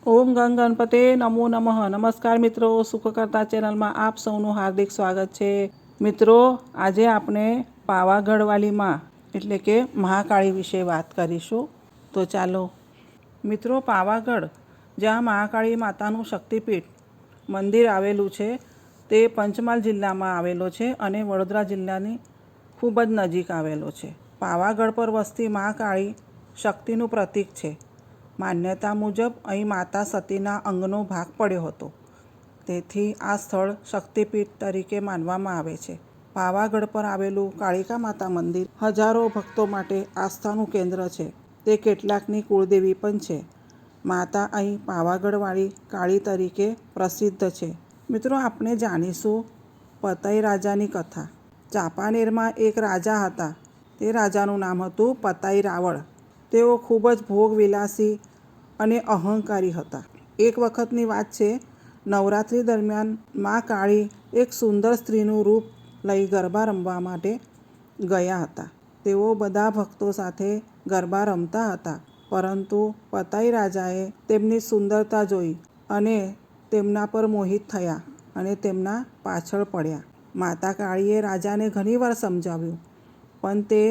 ઓમ ગંગ ગણપતે નમો નમઃ. નમસ્કાર મિત્રો, સુખકર્તા ચેનલમાં આપ સૌનું હાર્દિક સ્વાગત છે. મિત્રો, આજે આપણે પાવાગઢવાલી માં એટલે કે મહાકાળી વિશે વાત કરીશું. તો ચાલો મિત્રો, પાવાગઢ જ્યાં મહાકાળી માતાનું શક્તિપીઠ મંદિર આવેલું છે તે પંચમહાલ જિલ્લામાં આવેલો છે અને વડોદરા જિલ્લાની ખૂબ જ નજીક આવેલો છે. પાવાગઢ પર વસતી મહાકાળી શક્તિનું પ્રતીક છે. માન્યતા મુજબ અહીં માતા સતીના અંગનો ભાગ પડ્યો હતો, તેથી આ સ્થળ શક્તિપીઠ તરીકે માનવામાં આવે છે. પાવાગઢ પર આવેલું કાળિકા માતા મંદિર હજારો ભક્તો માટે આસ્થાનું કેન્દ્ર છે. તે કેટલાકની કુળદેવી પણ છે. માતા અહીં પાવાગઢવાળી કાળી તરીકે પ્રસિદ્ધ છે. મિત્રો, આપણે જાણીશું પતઈ રાજાની કથા. ચાંપાનેરમાં એક રાજા હતા. તે રાજાનું નામ હતું પતઈ રાવળ. તેઓ ખૂબ જ ભોગવિલાસી અને અહંકારી હતા. એક વખતની વાત છે, નવરાત્રિ દરમિયાન મા કાળી એક સુંદર સ્ત્રીનું રૂપ લઈ ગરબા રમવા માટે ગયા હતા. તેઓ બધા ભક્તો સાથે ગરબા રમતા હતા, પરંતુ પતઈ રાજાએ તેમની સુંદરતા જોઈ અને તેમના પર મોહિત થયા અને તેમના પાછળ પડ્યા. માતા કાળીએ રાજાને ઘણીવાર સમજાવ્યું, પણ તે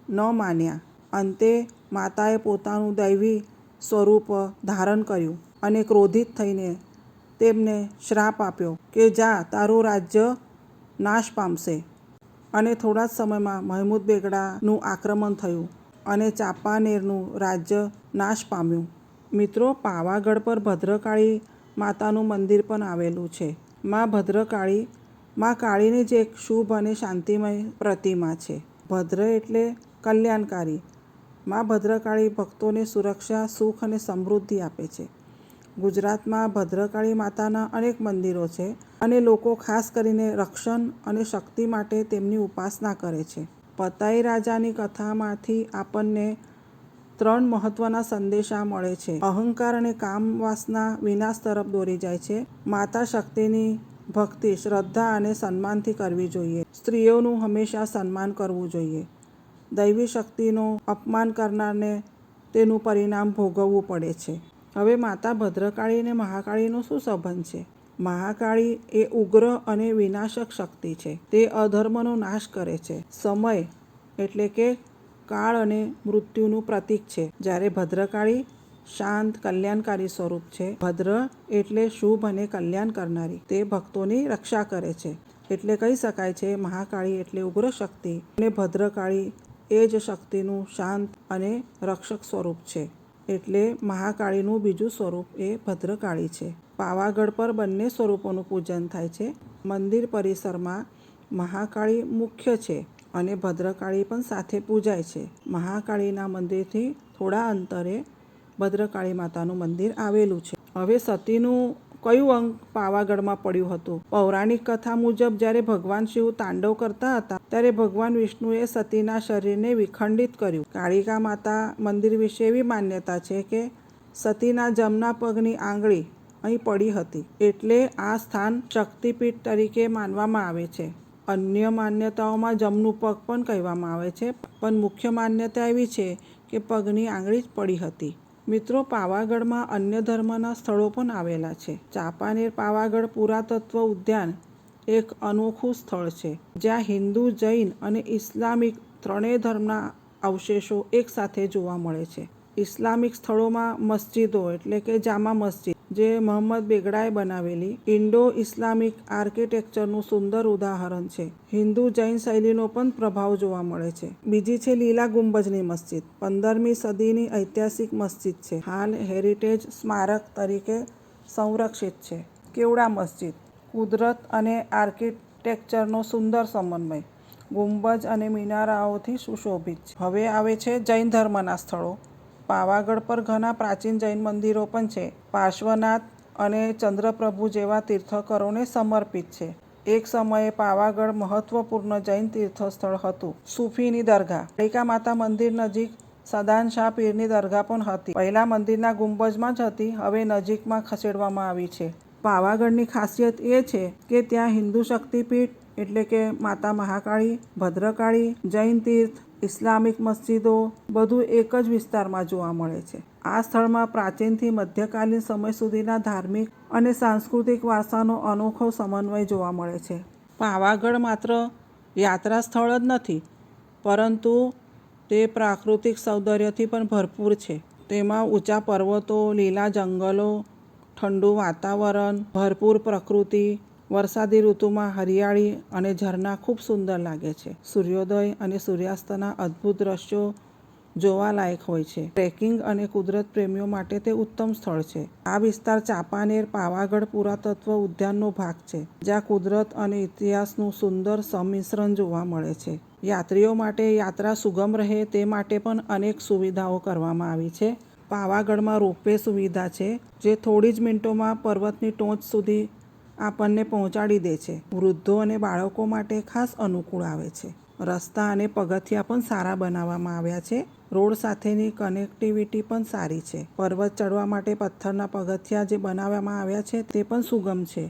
ન માન્યા. અંતે માતાએ પોતાનું દૈવી સ્વરૂપ ધારણ કર્યું અને ક્રોધિત થઈને તેમને શ્રાપ આપ્યો કે જા, તારું રાજ્ય નાશ પામશે. અને થોડા જ સમયમાં મહેમૂદ બેગડાનું આક્રમણ થયું અને ચાંપાનેરનું રાજ્ય નાશ પામ્યું. મિત્રો, પાવાગઢ પર ભદ્રકાળી માતાનું મંદિર પણ આવેલું છે. મા કાળીની જ એક શુભ અને શાંતિમય પ્રતિમા છે. ભદ્ર એટલે કલ્યાણકારી. મા ભદ્રકાળી ભક્તોને સુરક્ષા, સુખ અને સમૃદ્ધિ આપે છે. ગુજરાતમાં ભદ્રકાળી માતાના અનેક મંદિરો છે અને લોકો ખાસ કરીને રક્ષણ અને શક્તિ માટે તેમની ઉપાસના કરે છે. પતઈ રાજાની કથામાંથી આપણને 3 મહત્વના સંદેશા મળે છે. અહંકાર અને કામ વાસના વિનાશ તરફ દોરી જાય છે. માતા શક્તિની ભક્તિ શ્રદ્ધા અને સન્માનથી કરવી જોઈએ. સ્ત્રીઓનું હંમેશા સન્માન કરવું જોઈએ. દૈવી શક્તિનું અપમાન કરનારને તેનું પરિણામ ભોગવવું પડે છે. હવે માતા ભદ્રકાળી અને મહાકાળીનો શું સંબંધ છે? મહાકાળી એ ઉગ્ર અને વિનાશક શક્તિ છે. તે અધર્મનો નાશ કરે છે. સમય એટલે કે કાળ અને મૃત્યુનું પ્રતીક છે. જ્યારે ભદ્રકાળી શાંત, કલ્યાણકારી સ્વરૂપ છે. ભદ્ર એટલે શુભ અને કલ્યાણ કરનારી. તે ભક્તોની રક્ષા કરે છે. એટલે કહી શકાય છે મહાકાળી એટલે ઉગ્ર શક્તિ અને ભદ્રકાળી એ જ શક્તિનું શાંત અને રક્ષક સ્વરૂપ છે. એટલે મહાકાળીનું બીજું સ્વરૂપ એ ભદ્રકાળી છે. પાવાગઢ પર બંને સ્વરૂપોનું પૂજન થાય છે. મંદિર પરિસરમાં મહાકાળી મુખ્ય છે અને ભદ્રકાળી પણ સાથે પૂજાય છે. મહાકાળીના મંદિરથી થોડા અંતરે ભદ્રકાળી માતાનું મંદિર આવેલું છે. હવે સતીનું કયું અંગ પાવાગઢમાં પડ્યું હતું? પૌરાણિક કથા મુજબ જ્યારે ભગવાન શિવ તાંડવ કરતા હતા ત્યારે ભગવાન વિષ્ણુએ સતીના શરીરને વિખંડિત કર્યું. કાળિકા માતા મંદિર વિશે એવી માન્યતા છે કે સતીના જમણા પગની આંગળી અહીં પડી હતી, એટલે આ સ્થાન શક્તિપીઠ તરીકે માનવામાં આવે છે. અન્ય માન્યતાઓમાં જમણું પગ પણ કહેવામાં આવે છે, પણ મુખ્ય માન્યતા એવી છે કે પગની આંગળી જ પડી હતી. મિત્રો, પાવાગઢમાં અન્ય ધર્મના સ્થળો પણ આવેલા છે. ચાંપાનેર પાવાગઢ પુરાતત્વ ઉદ્યાન એક અનોખું સ્થળ છે, જ્યાં હિન્દુ, જૈન અને ઇસ્લામિક ત્રણેય ધર્મના અવશેષો એકસાથે જોવા મળે છે. ઇસ્લામિક સ્થળોમાં મસ્જિદો એટલે કે જામા મસ્જિદ, જે મહંમદ બેગડાએ બનાવેલી ઇન્ડો-ઇસ્લામિક આર્કિટેક્ચરનું સુંદર ઉદાહરણ છે. હિન્દુ જૈન શૈલીનો પણ પ્રભાવ જોવા મળે છે. બીજી છે લીલા ગુંબજની મસ્જિદ. 15મી સદીની ઐતિહાસિક મસ્જિદ છે. હાલ હેરિટેજ સ્મારક તરીકે સંરક્ષિત છે. કેવડા મસ્જિદ કુદરત અને આર્કિટેક્ચરનો સુંદર સમન્વય, ગુંબજ અને મિનારાઓથી સુશોભિત છે. હવે આવે છે જૈન ધર્મના સ્થળો. પાવાગઢ પર ઘણા પ્રાચીન જૈન મંદિરો પણ છે. પાર્શ્વનાથ અને ચંદ્રપ્રભુ જેવા તીર્થંકરોને સમર્પિત છે. એક સમયે પાવાગઢ મહત્વપૂર્ણ જૈન તીર્થસ્થળ હતું. સૂફીની દરગાહ. કાળિકા માતા મંદિર નજીક સદાનશાહ પીરની દરગાહ પણ હતી. પહેલા મંદિરના ગુંબજમાં જ હતી, હવે નજીકમાં ખસેડવામાં આવી છે. પાવાગઢની ખાસિયત એ છે કે ત્યાં હિન્દુ શક્તિપીઠ એટલે કે માતા મહાકાળી, ભદ્રકાળી, જૈન તીર્થ, ઇસ્લામિક મસ્જિદો બધું એક જ વિસ્તારમાં જોવા મળે છે. આ સ્થળમાં પ્રાચીનથી મધ્યકાલીન સમય સુધીના ધાર્મિક અને સાંસ્કૃતિક વારસાનો અનોખો સમન્વય જોવા મળે છે. પાવાગઢ માત્ર યાત્રા સ્થળ જ નથી, પરંતુ તે પ્રાકૃતિક સૌંદર્યથી પણ ભરપૂર છે. તેમાં ઊંચા પર્વતો, લીલા જંગલો, ઠંડુ વાતાવરણ, ભરપૂર પ્રકૃતિ, વરસાદી ઋતુમાં હરિયાળી અને ઝરણા ખૂબ સુંદર લાગે છે. સૂર્યોદય અને સૂર્યાસ્તના અદ્ભુત દ્રશ્યો જોવાલાયક હોય છે. ટ્રેકિંગ અને કુદરત પ્રેમીઓ માટે તે ઉત્તમ સ્થળ છે. આ વિસ્તાર ચાંપાનેર પાવાગઢ પુરાતત્વ ઉદ્યાનનો ભાગ છે, જ્યાં કુદરત અને ઇતિહાસનું સુંદર સંમિશ્રણ જોવા મળે છે. યાત્રીઓ માટે યાત્રા સુગમ રહે તે માટે પણ અનેક સુવિધાઓ કરવામાં આવી છે. પાવાગઢમાં રોપવે સુવિધા છે, જે થોડી જ મિનિટોમાં પર્વતની ટોચ સુધી આપણને પહોંચાડી દે છે. વૃદ્ધો અને બાળકો માટે ખાસ અનુકૂળ આવે છે. રસ્તા અને પગથિયા પણ સારા બનાવવામાં આવ્યા છે. રોડ સાથેની કનેક્ટિવિટી પણ સારી છે. પર્વત ચડવા માટે પથ્થરના પગથિયા જે બનાવવામાં આવ્યા છે તે પણ સુગમ છે.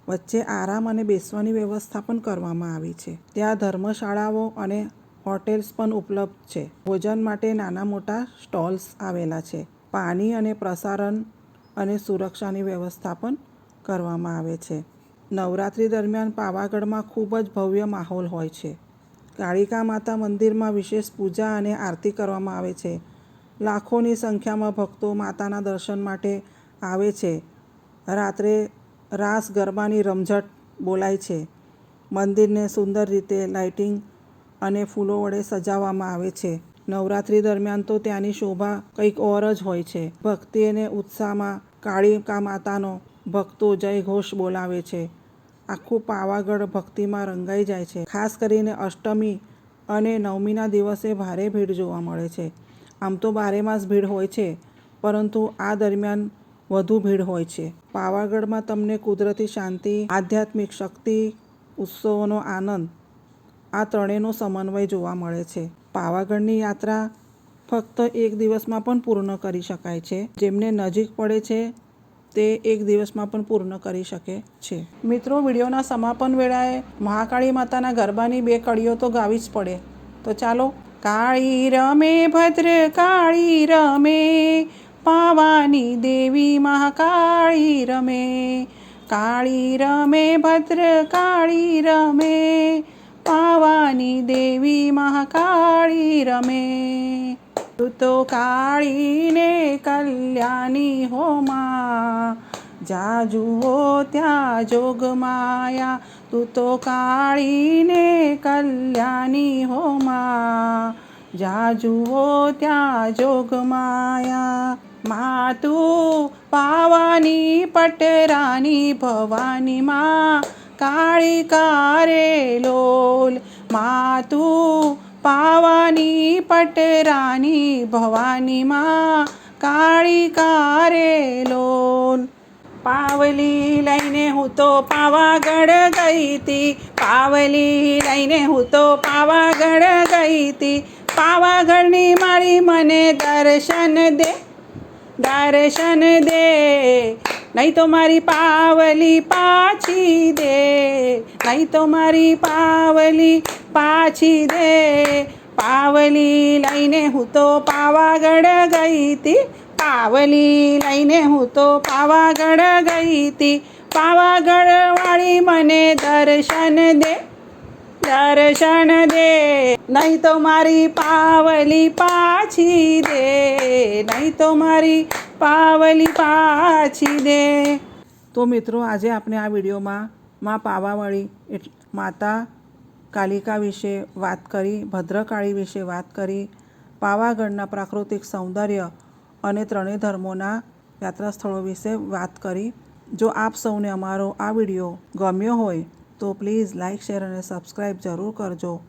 વચ્ચે આરામ અને બેસવાની વ્યવસ્થા પણ કરવામાં આવી છે. ત્યાં ધર્મશાળાઓ અને હોટેલ્સ પણ ઉપલબ્ધ છે. ભોજન માટે નાના મોટા સ્ટોલ્સ આવેલા છે. પાણી અને પ્રસારણ અને સુરક્ષાની વ્યવસ્થા પણ કરવામાં આવે છે. નવરાત્રિ દરમિયાન પાવાગઢમાં ખૂબ જ ભવ્ય માહોલ હોય છે. કાળિકા માતા મંદિરમાં વિશેષ પૂજા અને આરતી કરવામાં આવે છે. લાખોની સંખ્યામાં ભક્તો માતાના દર્શન માટે આવે છે. રાત્રે રાસ ગરબાની રમઝટ બોલાય છે. મંદિરને સુંદર રીતે લાઇટિંગ અને ફૂલો વડે સજાવવામાં આવે છે. નવરાત્રિ દરમિયાન તો ત્યાંની શોભા કંઈક ઓર જ હોય છે. ભક્તિ અને ઉત્સાહમાં કાળિકા માતાનો ભક્તો જય ઘોષ બોલાવે છે. આખું પાવાગઢ ભક્તિમાં રંગાઈ જાય છે. ખાસ કરીને અષ્ટમી અને નવમીના દિવસે ભારે ભીડ જોવા મળે છે. આમ તો બારે માસ ભીડ હોય છે, પરંતુ આ દરમિયાન વધુ ભીડ હોય છે. પાવાગઢમાં તમને કુદરતી શાંતિ, આધ્યાત્મિક શક્તિ, ઉત્સવોનો આનંદ, આ ત્રણેયનો સમન્વય જોવા મળે છે. પાવાગઢની યાત્રા ફક્ત એક દિવસમાં પણ પૂર્ણ કરી શકાય છે. જેમને નજીક પડે છે તે એક દિવસમાં પણ પૂર્ણ કરી શકે છે. મિત્રો, વિડીયોના સમાપન વેળાએ મહાકાળી માતાના ગરબાની 2 કડીઓ તો ગાવી જ પડે. તો ચાલો. કાળી રમે ભદ્ર કાળી રમે, પાવાની દેવી મહાકાળી રમે. કાળી રમે ભદ્ર કાળી રમે, પાવાની દેવી મહાકાળી રમે. તું તો કાળી ને કલ્યાણી હો માં, જ્યાં જુઓ ત્યાં જોગ માયા. તું તો કાળી ને કલ્યાણી હો માં, જ્યાં જુઓ ત્યાં જોગ માયા. મા તું પાવાની પટરાની ભવાની માં, કાળિકા રે લોલ. મા તું પાવાની પટરાની ભવાની માં, કાળિકા રે લોલ. પાવલી લઈને હું તો પાવાગઢ ગઈ તી, પાવલી લઈને હું તો પાવાગઢ ગઈ તી. પાવાગઢની મારી મને દર્શન દે, દર્શન દે. નહીં તો મારી પાવલી પાછી દે, નહીં તો મારી પાવલી પાછી દે. પાવલી લઈને હું તો પાવાગઢ ગઈ તી, પાવલી લઈને હું તો પાવાગઢ ગઈ તી. પાવાગઢ વાળી મને દર્શન દે, દર્શન દે. નહીં તો મારી પાવલી પાછી દે, નહીં તો મારી પાવલી પાછી દે. તો મિત્રો, આજે આપણે આ વિડીયોમાં માં પાવાવાળી માતા કાલિકા વિશે વાત કરી, ભદ્રકાળી વિશે વાત કરી, પાવાગઢના પ્રાકૃતિક સૌંદર્ય અને ત્રણેય ધર્મોના યાત્રા સ્થળો વિશે વાત કરી. જો આપ સૌને અમારો આ વિડીયો ગમ્યો હોય તો પ્લીઝ લાઇક, શેર અને સબસ્ક્રાઈબ જરૂર કરજો.